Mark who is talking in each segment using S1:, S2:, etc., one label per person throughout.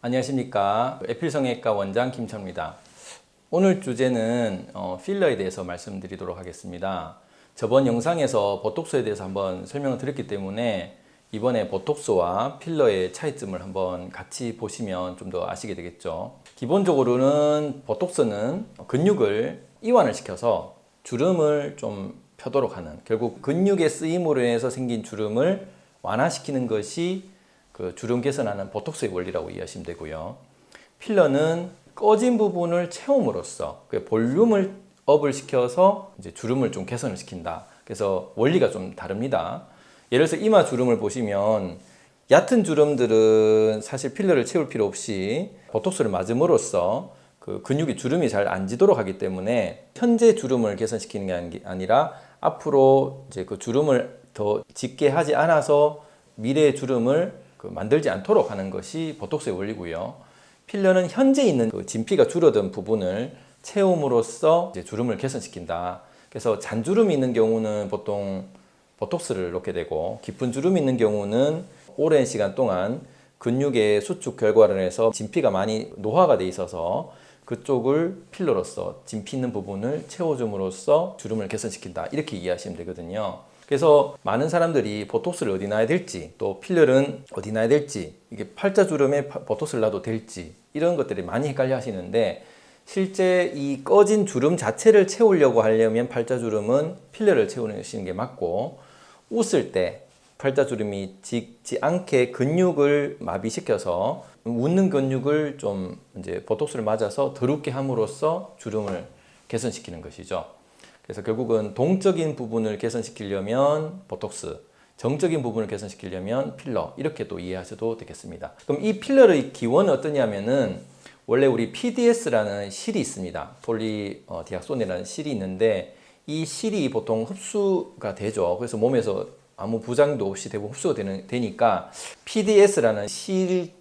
S1: 안녕하십니까. 에필성형외과 원장 김철입니다. 오늘 주제는 필러에 대해서 말씀드리도록 하겠습니다. 저번 영상에서 보톡스에 대해서 한번 설명을 드렸기 때문에 이번에 보톡스와 필러의 차이점을 한번 같이 보시면 좀 더 아시게 되겠죠. 기본적으로는 보톡스는 근육을 이완을 시켜서 주름을 좀 펴도록 하는, 결국 근육의 쓰임으로 인해서 생긴 주름을 완화시키는 것이 그 주름 개선하는 보톡스의 원리라고 이해하시면 되고요. 필러는 꺼진 부분을 채움으로써 그 볼륨을 업을 시켜서 이제 주름을 좀 개선을 시킨다. 그래서 원리가 좀 다릅니다. 예를 들어서 이마 주름을 보시면 얕은 주름들은 사실 필러를 채울 필요 없이 보톡스를 맞음으로써 그 근육이 주름이 잘 안 지도록 하기 때문에 현재 주름을 개선시키는 게 아니라 앞으로 이제 그 주름을 더 짙게 하지 않아서 미래의 주름을 만들지 않도록 하는 것이 보톡스의 원리고요. 필러는 현재 있는 그 진피가 줄어든 부분을 채움으로써 이제 주름을 개선시킨다. 그래서 잔주름이 있는 경우는 보통 보톡스를 놓게 되고, 깊은 주름이 있는 경우는 오랜 시간 동안 근육의 수축 결과로 해서 진피가 많이 노화가 돼 있어서 그쪽을 필러로서 진피 있는 부분을 채워줌으로써 주름을 개선시킨다. 이렇게 이해하시면 되거든요. 그래서 많은 사람들이 보톡스를 어디 놔야 될지, 또 필러는 어디 놔야 될지, 이게 팔자주름에 보톡스를 놔도 될지, 이런 것들이 많이 헷갈려 하시는데, 실제 이 꺼진 주름 자체를 채우려고 하려면 팔자주름은 필러를 채우시는 게 맞고, 웃을 때 팔자주름이 짙지 않게 근육을 마비시켜서 웃는 근육을 좀 이제 보톡스를 맞아서 더럽게 함으로써 주름을 개선시키는 것이죠. 그래서 결국은 동적인 부분을 개선시키려면 보톡스, 정적인 부분을 개선시키려면 필러, 이렇게 또 이해하셔도 되겠습니다. 그럼 이 필러의 기원은 어떠냐면은 원래 우리 PDS라는 실이 있습니다. 폴리디악손이라는 실이 있는데 이 실이 보통 흡수가 되죠. 그래서 몸에서 아무 부작용도 없이 대부분 흡수가 되니까 PDS라는 실의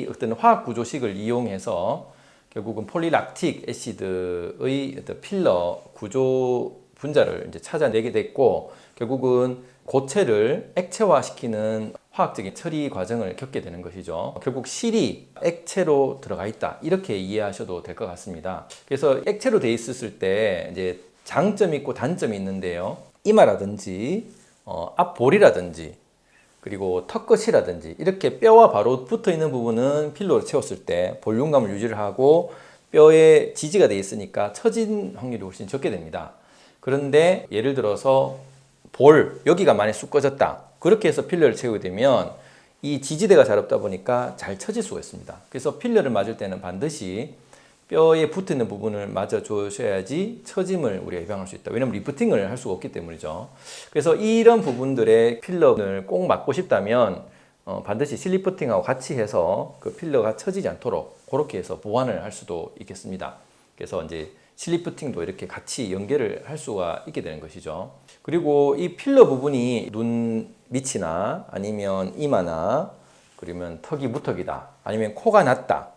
S1: 어떤 화학 구조식을 이용해서 결국은 폴리락틱 애시드의 필러 구조 분자를 이제 찾아내게 됐고, 결국은 고체를 액체화시키는 화학적인 처리 과정을 겪게 되는 것이죠. 결국 실이 액체로 들어가 있다, 이렇게 이해하셔도 될 것 같습니다. 그래서 액체로 돼 있었을 때 이제 장점이 있고 단점이 있는데요. 이마라든지 앞볼이라든지 그리고 턱끝이라든지 이렇게 뼈와 바로 붙어 있는 부분은 필러로 채웠을 때 볼륨감을 유지를 하고 뼈에 지지가 돼 있으니까 처진 확률이 훨씬 적게 됩니다. 그런데 예를 들어서 여기가 많이 쑥 꺼졌다, 그렇게 해서 필러를 채우게 되면 이 지지대가 잘 없다 보니까 잘 처질 수가 있습니다. 그래서 필러를 맞을 때는 반드시 뼈에 붙어 있는 부분을 맞아 주셔야지 처짐을 우리가 예방할 수 있다. 왜냐면 리프팅을 할 수가 없기 때문이죠. 그래서 이런 부분들의 필러를 꼭 맞고 싶다면 반드시 실리프팅하고 같이 해서 그 필러가 처지지 않도록 그렇게 해서 보완을 할 수도 있겠습니다. 그래서 이제 실리프팅도 이렇게 같이 연결을 할 수가 있게 되는 것이죠. 그리고 이 필러 부분이 눈 밑이나 아니면 이마나 그러면 턱이 무턱이다, 아니면 코가 낮다,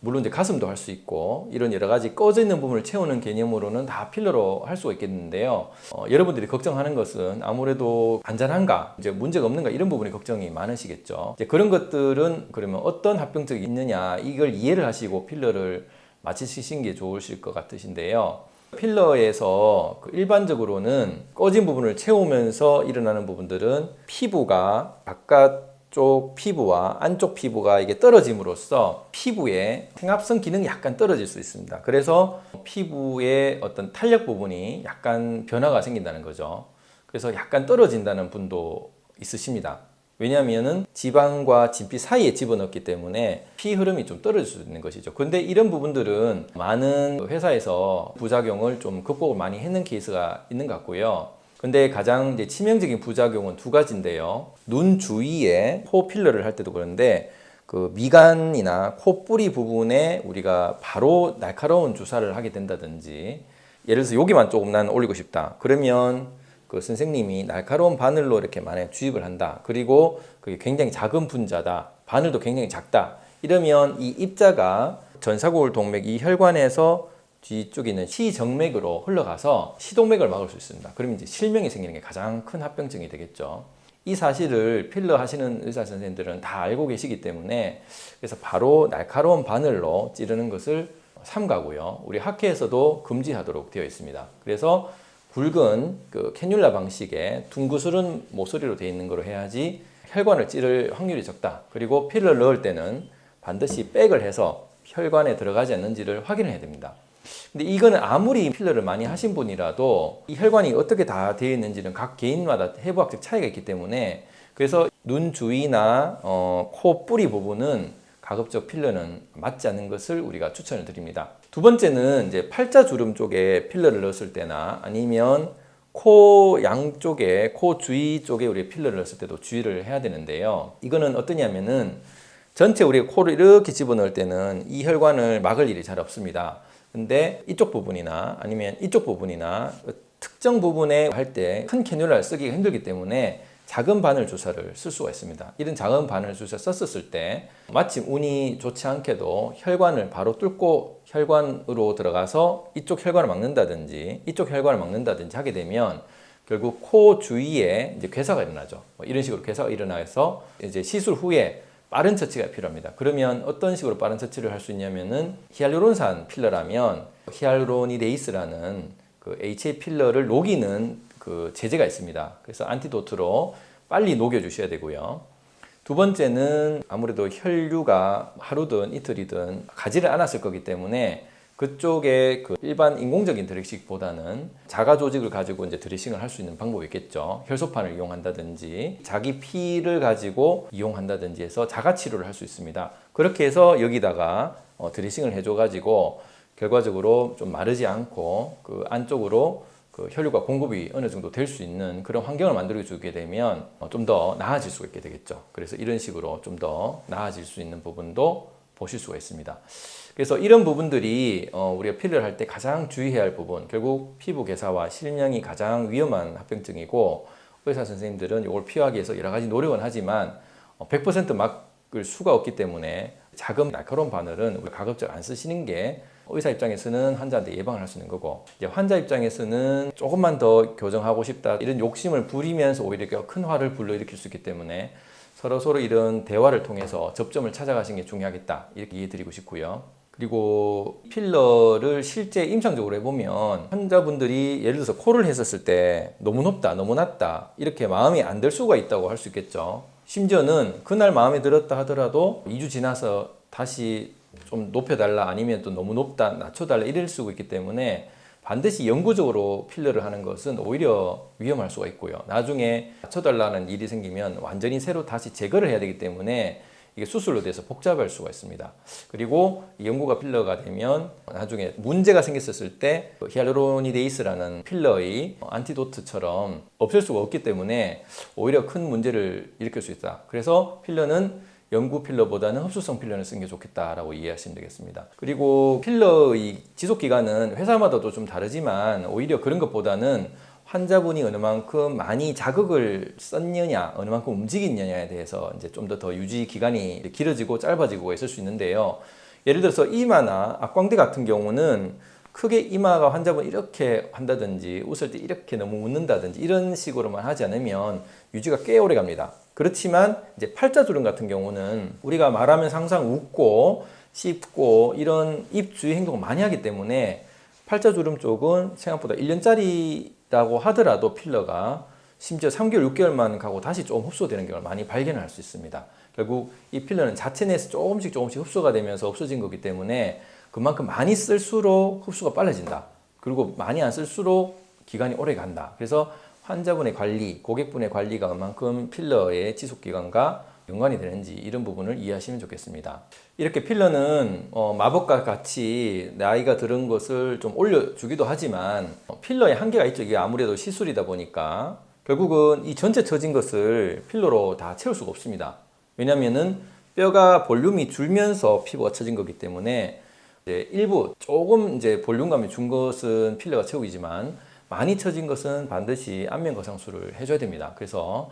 S1: 물론 이제 가슴도 할 수 있고, 이런 여러 가지 꺼져 있는 부분을 채우는 개념으로는 다 필러로 할 수가 있겠는데요. 여러분들이 걱정하는 것은 아무래도 안전한가, 이제 문제가 없는가, 이런 부분에 걱정이 많으시겠죠. 이제 그런 것들은 그러면 어떤 합병증이 있느냐, 이걸 이해를 하시고 필러를 맞추시는 게 좋으실 것 같으신데요. 필러에서 일반적으로는 꺼진 부분을 채우면서 일어나는 부분들은 피부가 바깥쪽 피부와 안쪽 피부가 이게 떨어짐으로써 피부의 생합성 기능이 약간 떨어질 수 있습니다. 그래서 피부의 어떤 탄력 부분이 약간 변화가 생긴다는 거죠. 그래서 약간 떨어진다는 분도 있으십니다. 왜냐하면 지방과 진피 사이에 집어넣기 때문에 피 흐름이 좀 떨어질 수 있는 것이죠. 근데 이런 부분들은 많은 회사에서 부작용을 좀 극복을 많이 했는 케이스가 있는 것 같고요. 근데 가장 이제 치명적인 부작용은 두 가지인데요. 눈 주위에 코 필러를 할 때도 그런데 그 미간이나 콧뿌리 부분에 우리가 바로 날카로운 주사를 하게 된다든지, 예를 들어서 여기만 조금 난 올리고 싶다, 그러면 그 선생님이 날카로운 바늘로 이렇게 만약에 주입을 한다, 그리고 그게 굉장히 작은 분자다, 바늘도 굉장히 작다, 이러면 이 입자가 전사골 동맥 이 혈관에서 뒤쪽에 있는 시정맥으로 흘러가서 시동맥을 막을 수 있습니다. 그러면 이제 실명이 생기는 게 가장 큰 합병증이 되겠죠. 이 사실을 필러 하시는 의사 선생님들은 다 알고 계시기 때문에 그래서 바로 날카로운 바늘로 찌르는 것을 삼가고요. 우리 학회에서도 금지하도록 되어 있습니다. 그래서 굵은 그 캐뉼라 방식의 둥그스른 모서리로 되어 있는 거로 해야지 혈관을 찌를 확률이 적다. 그리고 필러를 넣을 때는 반드시 백을 해서 혈관에 들어가지 않는지를 확인해야 됩니다. 근데 이거는 아무리 필러를 많이 하신 분이라도 이 혈관이 어떻게 다 되어 있는지는 각 개인마다 해부학적 차이가 있기 때문에 그래서 눈 주위나 코 뿌리 부분은 가급적 필러는 맞지 않는 것을 우리가 추천을 드립니다. 두 번째는 이제 팔자주름 쪽에 필러를 넣었을 때나 아니면 코 양쪽에 코 주위 쪽에 우리 필러를 넣었을 때도 주의를 해야 되는데요. 이거는 어떠냐면은 전체 우리가 코를 이렇게 집어넣을 때는 이 혈관을 막을 일이 잘 없습니다. 근데 이쪽 부분이나 아니면 이쪽 부분이나 특정 부분에 할 때 큰 캐뉼라를 쓰기가 힘들기 때문에 작은 바늘 주사를 쓸 수가 있습니다. 이런 작은 바늘 주사 썼을 때 마침 운이 좋지 않게도 혈관을 바로 뚫고 혈관으로 들어가서 이쪽 혈관을 막는다든지 이쪽 혈관을 막는다든지 하게 되면 결국 코 주위에 이제 괴사가 일어나죠. 이런 식으로 괴사가 일어나서 이제 시술 후에 빠른 처치가 필요합니다. 그러면 어떤 식으로 빠른 처치를 할 수 있냐면은 히알루론산 필러라면 히알루로니데이스라는 그 HA 필러를 녹이는 그 제제가 있습니다. 그래서 안티도트로 빨리 녹여 주셔야 되고요. 두 번째는 아무래도 혈류가 하루든 이틀이든 가지를 않았을 거기 때문에 그쪽에 그 일반 인공적인 드레싱보다는 자가 조직을 가지고 이제 드레싱을 할 수 있는 방법이 있겠죠. 혈소판을 이용한다든지 자기 피를 가지고 이용한다든지 해서 자가 치료를 할 수 있습니다. 그렇게 해서 여기다가 드레싱을 해줘 가지고 결과적으로 좀 마르지 않고 그 안쪽으로 그 혈류가 공급이 어느 정도 될 수 있는 그런 환경을 만들어 주게 되면 좀 더 나아질 수가 있게 되겠죠. 그래서 이런 식으로 좀 더 나아질 수 있는 부분도 보실 수가 있습니다. 그래서 이런 부분들이 우리가 필러를 할 때 가장 주의해야 할 부분, 결국 피부 괴사와 실명이 가장 위험한 합병증이고 의사 선생님들은 이걸 피하기 위해서 여러 가지 노력은 하지만 100% 막을 수가 없기 때문에 작은 날카로운 바늘은 우리가 가급적 안 쓰시는 게 의사 입장에서는 환자한테 예방을 할 수 있는 거고 이제 환자 입장에서는 조금만 더 교정하고 싶다 이런 욕심을 부리면서 오히려 큰 화를 불러일으킬 수 있기 때문에 서로 이런 대화를 통해서 접점을 찾아가시는 게 중요하겠다 이렇게 이해드리고 싶고요. 그리고 필러를 실제 임상적으로 해보면 환자분들이 예를 들어서 코를 했었을 때 너무 높다 너무 낮다 이렇게 마음이 안 들 수가 있다고 할 수 있겠죠. 심지어는 그날 마음에 들었다 하더라도 2주 지나서 다시 좀 높여달라 아니면 또 너무 높다 낮춰달라 이럴 수가 있기 때문에 반드시 영구적으로 필러를 하는 것은 오히려 위험할 수가 있고요. 나중에 낮춰달라는 일이 생기면 완전히 새로 다시 제거를 해야 되기 때문에 이게 수술로 돼서 복잡할 수가 있습니다. 그리고 연고가 필러가 되면 나중에 문제가 생겼을 때 히알루로니데이스라는 필러의 안티도트처럼 없앨 수가 없기 때문에 오히려 큰 문제를 일으킬 수 있다. 그래서 필러는 연구 필러보다는 흡수성 필러를 쓰는 게 좋겠다라고 이해하시면 되겠습니다. 그리고 필러의 지속 기간은 회사마다도 좀 다르지만 오히려 그런 것보다는 환자분이 어느 만큼 많이 자극을 썼느냐, 어느 만큼 움직이느냐에 대해서 이제 좀 더 유지 기간이 길어지고 짧아지고 있을 수 있는데요. 예를 들어서 이마나 악광대 같은 경우는 크게 이마가 환자분 이렇게 한다든지 웃을 때 이렇게 너무 웃는다든지 이런 식으로만 하지 않으면 유지가 꽤 오래 갑니다. 그렇지만 이제 팔자주름 같은 경우는 우리가 말하면서 항상 웃고 씹고 이런 입 주위 행동을 많이 하기 때문에 팔자주름 쪽은 생각보다 1년짜리라고 하더라도 필러가 심지어 3개월, 6개월만 가고 다시 조금 흡수되는 경우를 많이 발견할 수 있습니다. 결국 이 필러는 자체 내에서 조금씩 흡수가 되면서 없어진 거기 때문에 그만큼 많이 쓸수록 흡수가 빨라진다. 그리고 많이 안 쓸수록 기간이 오래 간다. 그래서 환자분의 관리, 고객분의 관리가 얼만큼 필러의 지속기간과 연관이 되는지 이런 부분을 이해하시면 좋겠습니다. 이렇게 필러는 마법과 같이 나이가 들은 것을 좀 올려주기도 하지만 필러의 한계가 있죠. 이게 아무래도 시술이다 보니까 결국은 이 전체 처진 것을 필러로 다 채울 수가 없습니다. 왜냐면은 뼈가 볼륨이 줄면서 피부가 처진 거기 때문에 이제 일부 조금 이제 볼륨감이 준 것은 필러가 채우기지만 많이 처진 것은 반드시 안면 거상술을 해줘야 됩니다. 그래서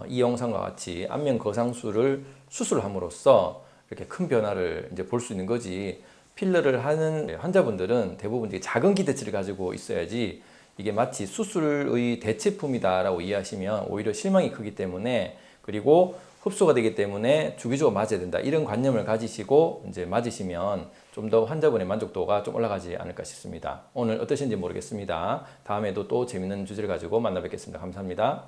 S1: 이 영상과 같이 안면 거상술을 수술함으로써 이렇게 큰 변화를 이제 볼 수 있는 거지 필러를 하는 환자분들은 대부분 이제 작은 기대치를 가지고 있어야지 이게 마치 수술의 대체품이다라고 이해하시면 오히려 실망이 크기 때문에, 그리고 흡수가 되기 때문에 주기적으로 맞아야 된다, 이런 관념을 가지시고 이제 맞으시면 좀 더 환자분의 만족도가 좀 올라가지 않을까 싶습니다. 오늘 어떠신지 모르겠습니다. 다음에도 또 재밌는 주제를 가지고 만나 뵙겠습니다. 감사합니다.